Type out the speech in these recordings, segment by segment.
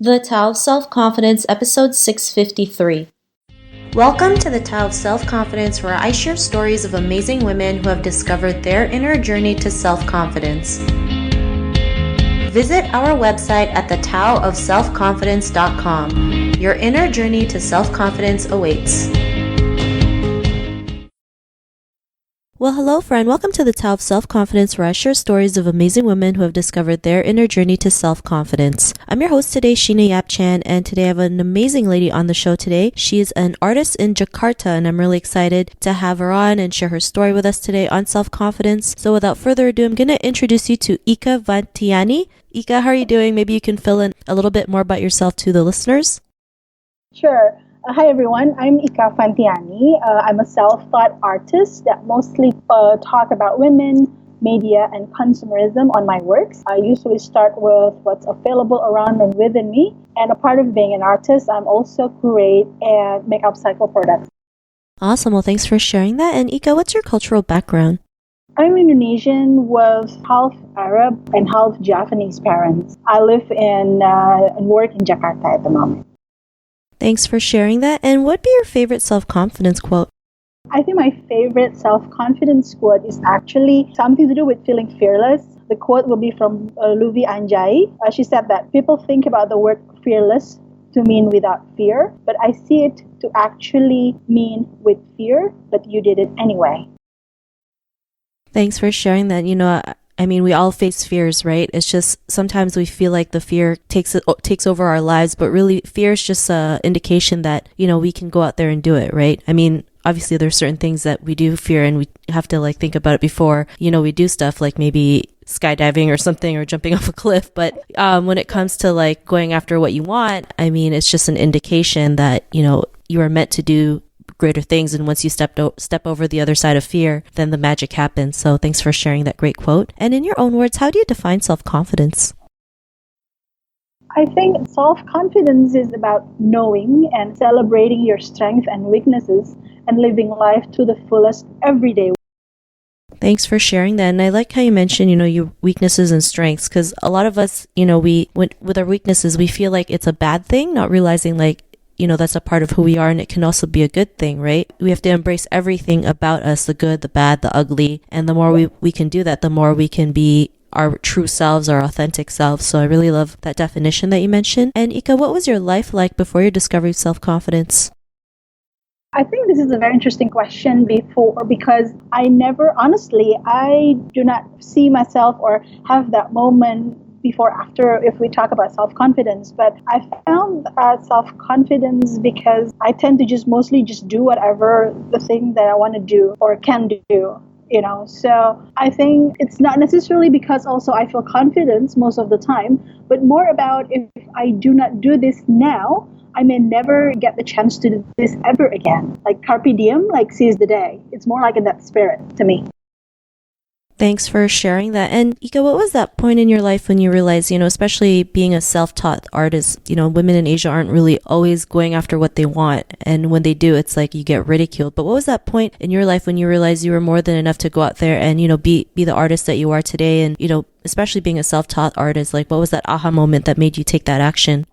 The Tao of Self-Confidence, episode 653. Welcome to the Tao of Self-Confidence, where I share stories of amazing women who have discovered their inner journey to self-confidence. Visit our website at thetaoofselfconfidence.com. Your inner journey to self-confidence awaits. Well, hello, friend. Welcome to the Tao of Self-Confidence, where I share stories of amazing women who have discovered their inner journey to self-confidence. I'm your host today, Sheena Yap Chan, and today I have an amazing lady on the show today. She is an artist in Jakarta, and I'm really excited to have her on and share her story with us today on self-confidence. So without further ado, I'm going to introduce you to Ika Vantiani. Ika, how are you doing? Maybe you can fill in a little bit more about yourself to the listeners. Sure. Hi everyone, I'm Ika Vantiani. I'm a self-taught artist that mostly talk about women, media, and consumerism on my works. I usually start with what's available around and within me. And a part of being an artist, I'm also curate and make upcycle products. Awesome. Well, thanks for sharing that. And Ika, what's your cultural background? I'm Indonesian with half Arab and half Japanese parents. I live and work in Jakarta at the moment. Thanks for sharing that. And what would be your favorite self-confidence quote? I think my favorite self-confidence quote is actually something to do with feeling fearless. The quote will be from Luvi Anjay. She said that people think about the word fearless to mean without fear, but I see it to actually mean with fear, but you did it anyway. Thanks for sharing that. We all face fears, right? It's just sometimes we feel like the fear takes over our lives, but really fear is just an indication that, we can go out there and do it, right? Obviously there's certain things that we do fear and we have to think about it before, we do stuff like maybe skydiving or something or jumping off a cliff. But when it comes to going after what you want, it's just an indication that, you are meant to do greater things, and once you step over the other side of fear, then the magic happens. So thanks for sharing that great quote. And in your own words, how do you define self-confidence? I think self-confidence is about knowing and celebrating your strengths and weaknesses and living life to the fullest every day. Thanks for sharing that. And I like how you mentioned, your weaknesses and strengths, because a lot of us, with our weaknesses, we feel like it's a bad thing, not realizing that's a part of who we are, and it can also be a good thing, right? We have to embrace everything about us, the good, the bad, the ugly. And the more we can do that, the more we can be our true selves, our authentic selves. So I really love that definition that you mentioned. And Ika, what was your life like before your discovery of self-confidence? I think this is a very interesting question because I do not see myself or have that moment before after if we talk about self-confidence, but I found self-confidence because I tend to mostly do whatever the thing that I want to do or can do, so I think it's not necessarily because also I feel confidence most of the time, but more about if I do not do this now, I may never get the chance to do this ever again. Like carpe diem, seize the day. It's more like in that spirit to me. Thanks for sharing that. And Ika, what was that point in your life when you realized, especially being a self-taught artist, women in Asia aren't really always going after what they want. And when they do, it's like you get ridiculed. But what was that point in your life when you realized you were more than enough to go out there and, be the artist that you are today? And, especially being a self-taught artist, what was that aha moment that made you take that action?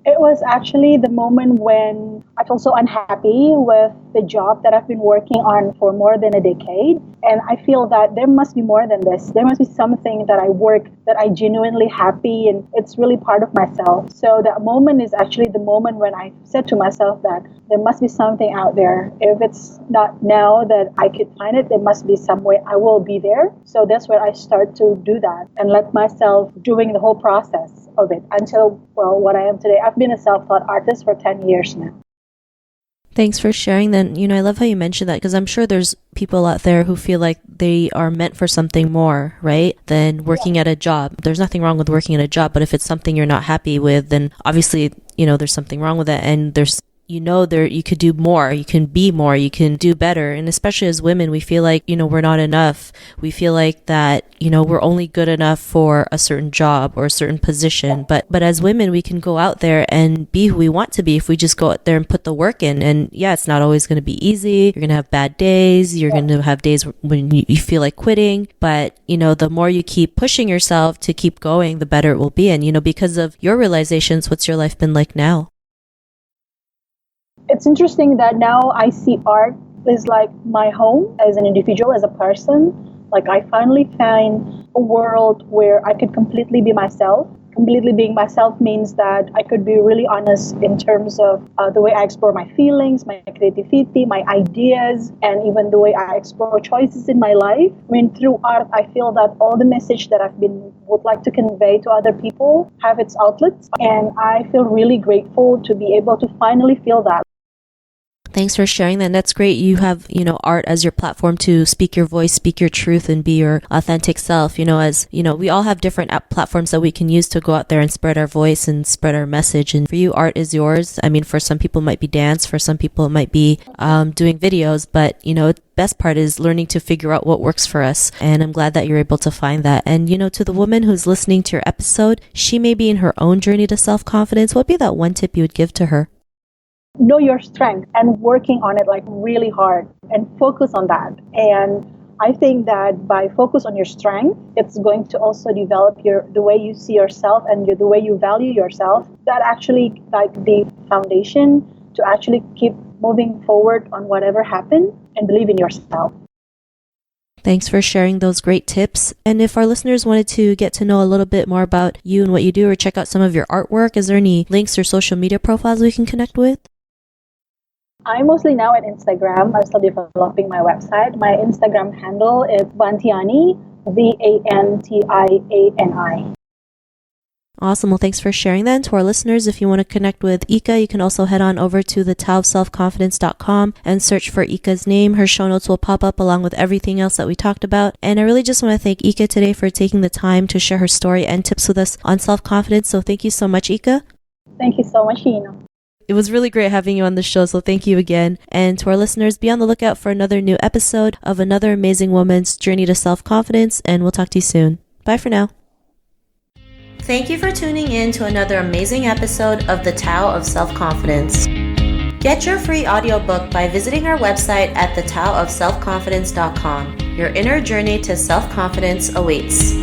It was actually the moment when I felt so unhappy with the job that I've been working on for more than a decade. And I feel that there must be more than this. There must be something that I work that I genuinely happy and it's really part of myself. So that moment is actually the moment when I said to myself that there must be something out there. If it's not now that I could find it, there must be some way I will be there. So that's where I start to do that and let myself doing the whole process of it until, what I am today. I've been a self-taught artist for 10 years now. Thanks for sharing that. I love how you mentioned that because I'm sure there's people out there who feel like they are meant for something more, right, than working at a job. There's nothing wrong with working at a job, but if it's something you're not happy with, then obviously, there's something wrong with it. And there's you know there you could do more, you can be more, you can do better. And especially as women, we feel like, we're not enough. We feel like that, we're only good enough for a certain job or a certain position. But as women, we can go out there and be who we want to be if we just go out there and put the work in. And yeah, it's not always going to be easy. You're going to have bad days. You're going to have days when you feel like quitting. But, the more you keep pushing yourself to keep going, the better it will be. And, because of your realizations, what's your life been like now? It's interesting that now I see art is like my home as an individual, as a person. Like I finally find a world where I could completely be myself. Completely being myself means that I could be really honest in terms of the way I explore my feelings, my creativity, my ideas, and even the way I explore choices in my life. I mean, through art, I feel that all the message that would like to convey to other people have its outlets. And I feel really grateful to be able to finally feel that. Thanks for sharing that. And that's great. You have, art as your platform to speak your voice, speak your truth, and be your authentic self. As, we all have different platforms that we can use to go out there and spread our voice and spread our message. And for you, art is yours. I mean, for some people it might be dance. For some people it might be doing videos. But, the best part is learning to figure out what works for us. And I'm glad that you're able to find that. And, to the woman who's listening to your episode, she may be in her own journey to self-confidence. What would be that one tip you would give to her? Know your strength and working on it like really hard and focus on that. And I think that by focus on your strength, it's going to also develop the way you see yourself and the way you value yourself. That actually like the foundation to actually keep moving forward on whatever happened and believe in yourself. Thanks for sharing those great tips. And if our listeners wanted to get to know a little bit more about you and what you do or check out some of your artwork, is there any links or social media profiles we can connect with? I'm mostly now at Instagram. I'm still developing my website. My Instagram handle is Vantiani, Vantiani. Awesome. Well, thanks for sharing that. And to our listeners, if you want to connect with Ika, you can also head on over to thetaoofselfconfidence.com and search for Ika's name. Her show notes will pop up along with everything else that we talked about. And I really just want to thank Ika today for taking the time to share her story and tips with us on self-confidence. So thank you so much, Ika. Thank you so much, Ina. It was really great having you on the show, so thank you again. And to our listeners, be on the lookout for another new episode of another amazing woman's journey to self-confidence, and we'll talk to you soon. Bye for now. Thank you for tuning in to another amazing episode of The Tao of Self-Confidence. Get your free audiobook by visiting our website at thetaoofselfconfidence.com. Your inner journey to self-confidence awaits.